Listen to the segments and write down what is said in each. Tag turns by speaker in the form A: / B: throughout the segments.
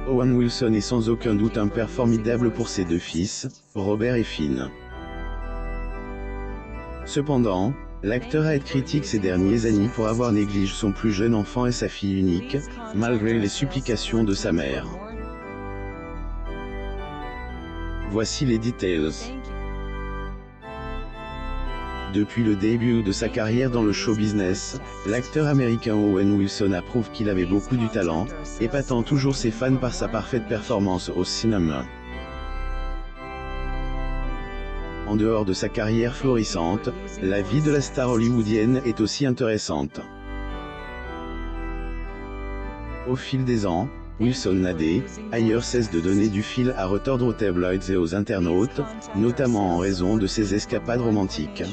A: Owen Wilson est sans aucun doute un père formidable pour ses deux fils, Robert et Finn. Cependant, l'acteur a été critique ces dernières années pour avoir négligé son plus jeune enfant et sa fille unique, malgré les supplications de sa mère. Voici les details. Depuis le début de sa carrière dans le show business, l'acteur américain Owen Wilson approuve qu'il avait beaucoup du talent, épatant toujours ses fans par sa parfaite performance au cinéma. En dehors de sa carrière florissante, la vie de la star hollywoodienne est aussi intéressante. Au fil des ans, Wilson n'a ailleurs cesse de donner du fil à retordre aux tabloïds et aux internautes, notamment en raison de ses escapades romantiques.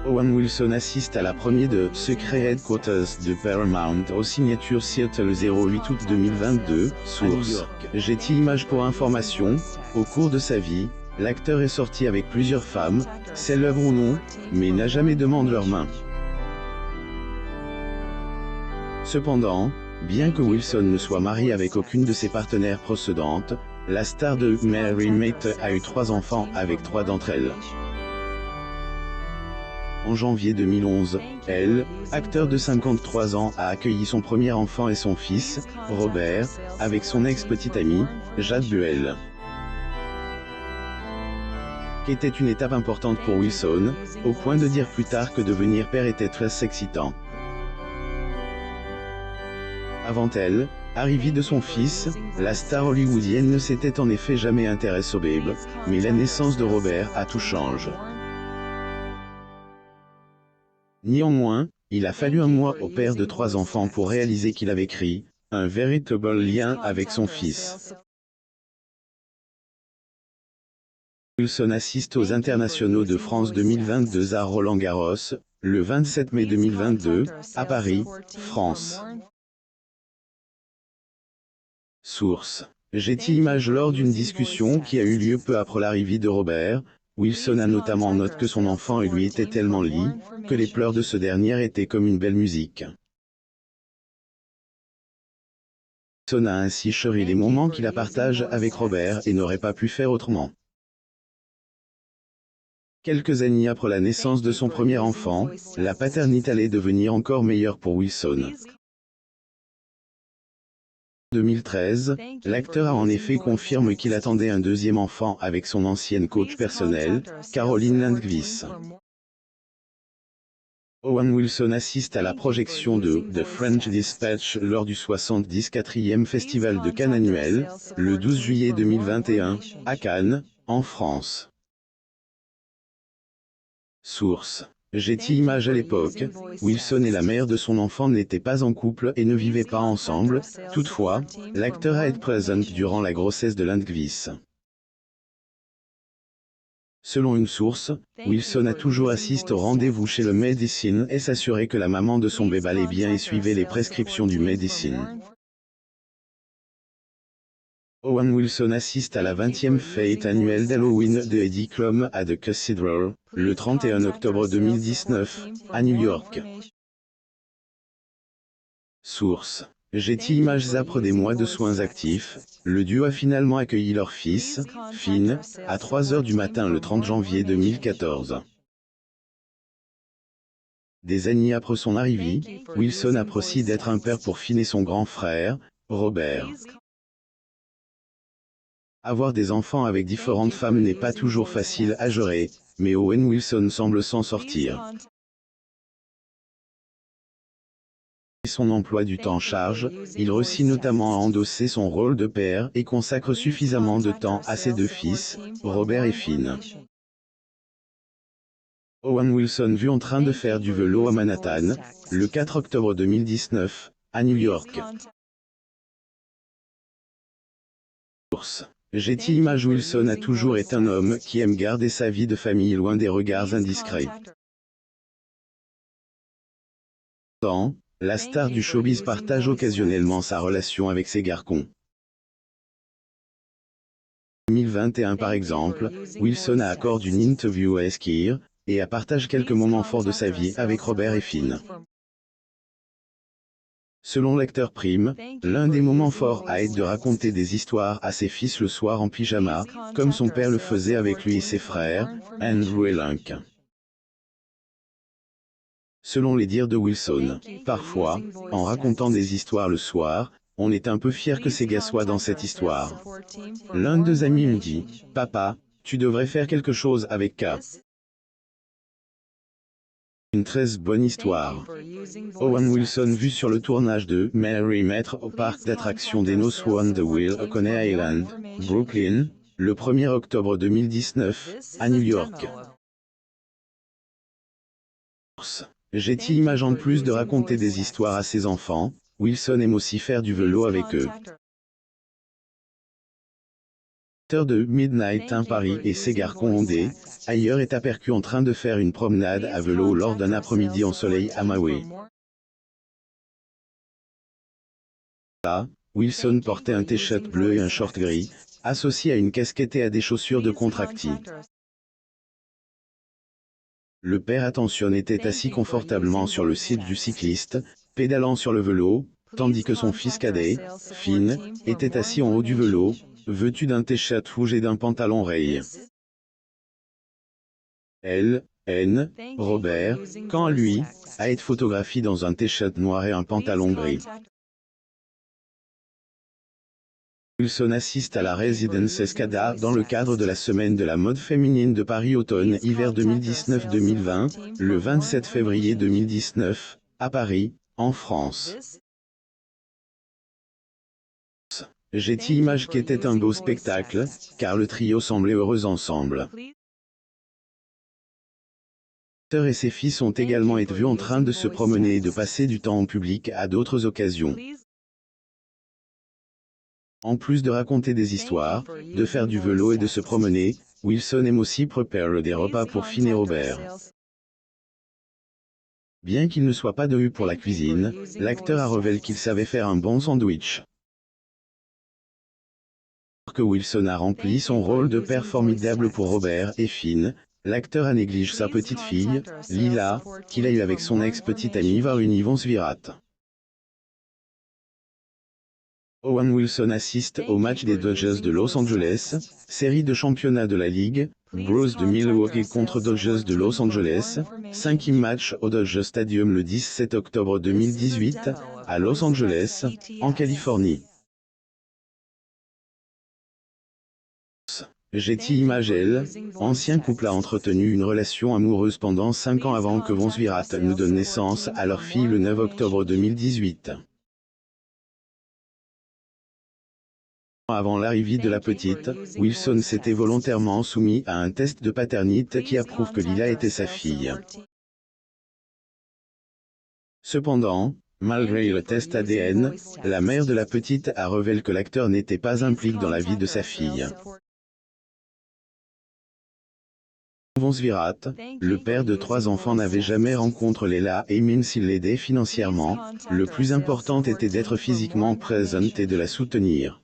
A: Owen Wilson assiste à la première de Secret Headquarters de Paramount au Signature Theatre le 08 août 2022, source Getty Images pour information. Au cours de sa vie, l'acteur est sorti avec plusieurs femmes, célèbres ou non, mais n'a jamais demandé leur main. Cependant, bien que Wilson ne soit marié avec aucune de ses partenaires précédentes, la star de Mary Mate a eu 3 enfants avec 3 d'entre elles. En janvier 2011, elle, acteur de 53 ans, a accueilli son premier enfant et son fils, Robert, avec son ex-petite amie, Jade Buell. Qui était une étape importante pour Wilson, au point de dire plus tard que devenir père était très excitant. Avant elle, arrivée de son fils, la star hollywoodienne ne s'était en effet jamais intéressée au bébé, mais la naissance de Robert a tout changé. Néanmoins, il a fallu un mois au père de 3 enfants pour réaliser qu'il avait créé un véritable lien avec son fils. Wilson assiste aux Internationaux de France 2022 à Roland-Garros, le 27 mai 2022, à Paris, France. Source Getty Images. Lors d'une discussion qui a eu lieu peu après l'arrivée de Robert, Wilson a notamment noté que son enfant et lui étaient tellement liés, que les pleurs de ce dernier étaient comme une belle musique. Wilson a ainsi chéri les moments qu'il a partagés avec Robert et n'aurait pas pu faire autrement. Quelques années après la naissance de son premier enfant, la paternité allait devenir encore meilleure pour Wilson. En 2013, l'acteur a en effet confirmé qu'il attendait un deuxième enfant avec son ancienne coach personnelle, Caroline Lindqvist. Owen Wilson assiste à la projection de The French Dispatch lors du 74e Festival de Cannes annuel, le 12 juillet 2021, à Cannes, en France. Source Getty Images. À l'époque, Wilson et la mère de son enfant n'étaient pas en couple et ne vivaient pas ensemble. Toutefois, l'acteur a été présent durant la grossesse de Lindqvist. Selon une source, Wilson a toujours assisté au rendez-vous chez le médecin et s'assurait que la maman de son bébé allait bien et suivait les prescriptions du médecin. Owen Wilson assiste à la 20e fête annuelle d'Halloween de Heidi Klum à The Cathedral, le 31 octobre 2019, à New York. Source Getty Images. Après des mois de soins actifs, le duo a finalement accueilli leur fils, Finn, à 3 heures du matin le 30 janvier 2014. Des années après son arrivée, Wilson apprécie d'être un père pour Finn et son grand frère, Robert. Avoir des enfants avec différentes femmes n'est pas toujours facile à gérer, mais Owen Wilson semble s'en sortir. Son emploi du temps charge, il réussit notamment à endosser son rôle de père et consacre suffisamment de temps à ses 2 fils, Robert et Finn. Owen Wilson vu en train de faire du vélo à Manhattan, le 4 octobre 2019, à New York. Source Getty Images. Wilson a toujours été un homme qui aime garder sa vie de famille loin des regards indiscrets. La star du showbiz partage occasionnellement sa relation avec ses garçons. En 2021 par exemple, Wilson a accordé une interview à Esquire, et a partagé quelques moments forts de sa vie avec Robert et Finn. Selon l'acteur Prime, l'un des moments forts a été de raconter des histoires à ses fils le soir en pyjama, comme son père le faisait avec lui et ses frères, Andrew et Link. Selon les dires de Wilson, parfois, en racontant des histoires le soir, on est un peu fier que ces gars soient dans cette histoire. L'un de deux amis me dit, « Papa, tu devrais faire quelque chose avec K. » Une très bonne histoire. Owen Wilson vu sur le tournage de Mary Maître au parc d'attractions des No Swan de Will à Coney Island, Brooklyn, le 1er octobre 2019, à New York. Getty Images en plus de raconter des histoires à ses enfants, Wilson aime aussi faire du vélo avec eux. De Midnight in Paris et s'égare Condé, ailleurs est aperçu en train de faire une promenade à vélo lors d'un après-midi en soleil à Maui. Là, Wilson portait un t-shirt bleu et un short gris, associé à une casquette et à des chaussures de contractie. Le père attentionné était assis confortablement sur le site du cycliste, pédalant sur le vélo, tandis que son fils cadet, Finn, était assis en haut du vélo, vêtu d'un t-shirt rouge et d'un pantalon rayé. Robert, quant à lui, a été photographié dans un t-shirt noir et un pantalon gris. Wilson assiste à la Résidence Escada dans le cadre de la Semaine de la mode féminine de Paris automne-hiver 2019-2020, le 27 février 2019, à Paris, en France. Getty Images qu'était un beau spectacle, car le trio semblait heureux ensemble. L'acteur et ses fils ont également été vus en train de se promener et de passer du temps en public à d'autres occasions. En plus de raconter des histoires, de faire du vélo et de se promener, Wilson aime aussi préparer des repas pour Finn et Robert. Bien qu'il ne soit pas doué pour la cuisine, l'acteur a révélé qu'il savait faire un bon sandwich. Alors que Wilson a rempli son rôle de père formidable pour Robert et Finn, l'acteur a négligé sa petite fille, Lila, qu'il a eue avec son ex-petite amie Varuni Vonsvirat. Owen Wilson assiste au match des Dodgers de Los Angeles, série de championnat de la Ligue, Bros de Milwaukee contre Dodgers de Los Angeles, 5e match au Dodger Stadium le 17 octobre 2018, à Los Angeles, en Californie. Getty Images, ancien couple a entretenu une relation amoureuse pendant 5 ans avant que Vonsvirat ne donne naissance à leur fille le 9 octobre 2018. Avant l'arrivée de la petite, Wilson s'était volontairement soumis à un test de paternité qui approuve que Lila était sa fille. Cependant, malgré le test ADN, la mère de la petite a révélé que l'acteur n'était pas impliqué dans la vie de sa fille. Vonsvirat, le père de 3 enfants n'avait jamais rencontré Lila et même s'il l'aidait financièrement, le plus important était d'être physiquement présent et de la soutenir.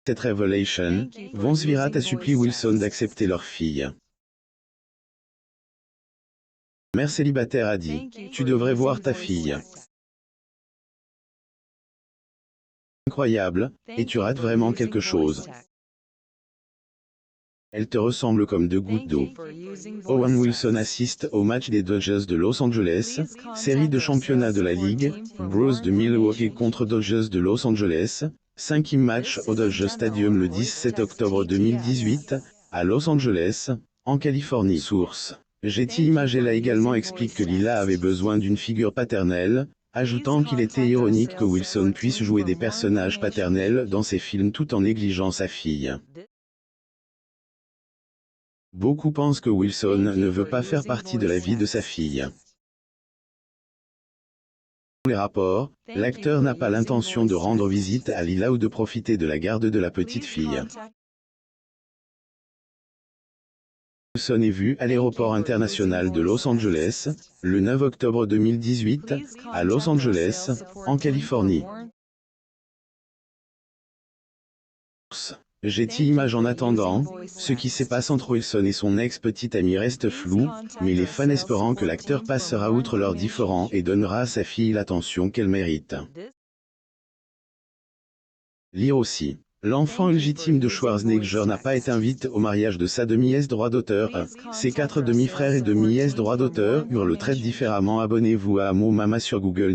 A: Cette révélation, Vonsvirat a supplié Wilson d'accepter leur fille. Mère célibataire a dit, « Tu devrais voir ta fille. Incroyable, et tu rates vraiment quelque chose. Elle te ressemble comme 2 gouttes d'eau. » Owen Wilson assiste au match des Dodgers de Los Angeles, série de championnat de la Ligue, Bros de Milwaukee contre Dodgers de Los Angeles, 5e match au Dodger Stadium le 17 octobre 2018, à Los Angeles, en Californie. Source. Getty Images a également expliqué que Lila avait besoin d'une figure paternelle, ajoutant qu'il était ironique que Wilson puisse jouer des personnages paternels dans ses films tout en négligeant sa fille. Beaucoup pensent que Wilson ne veut pas faire partie de la vie de sa fille. Dans les rapports, l'acteur n'a pas l'intention de rendre visite à Lila ou de profiter de la garde de la petite fille. Wilson est vu à l'aéroport international de Los Angeles, le 9 octobre 2018, à Los Angeles, en Californie. Getty Images. En attendant, ce qui se passe entre Wilson et son ex-petite amie reste flou, mais les fans espérant que l'acteur passera outre leurs différends et donnera à sa fille l'attention qu'elle mérite. Lire aussi. L'enfant illégitime de Schwarzenegger n'a pas été invité au mariage de sa demi-nièce droit d'auteur. Ses 4 demi-frères et demi-nièces droit d'auteur eurent le traite différemment. Abonnez-vous à Amo Mama sur Google.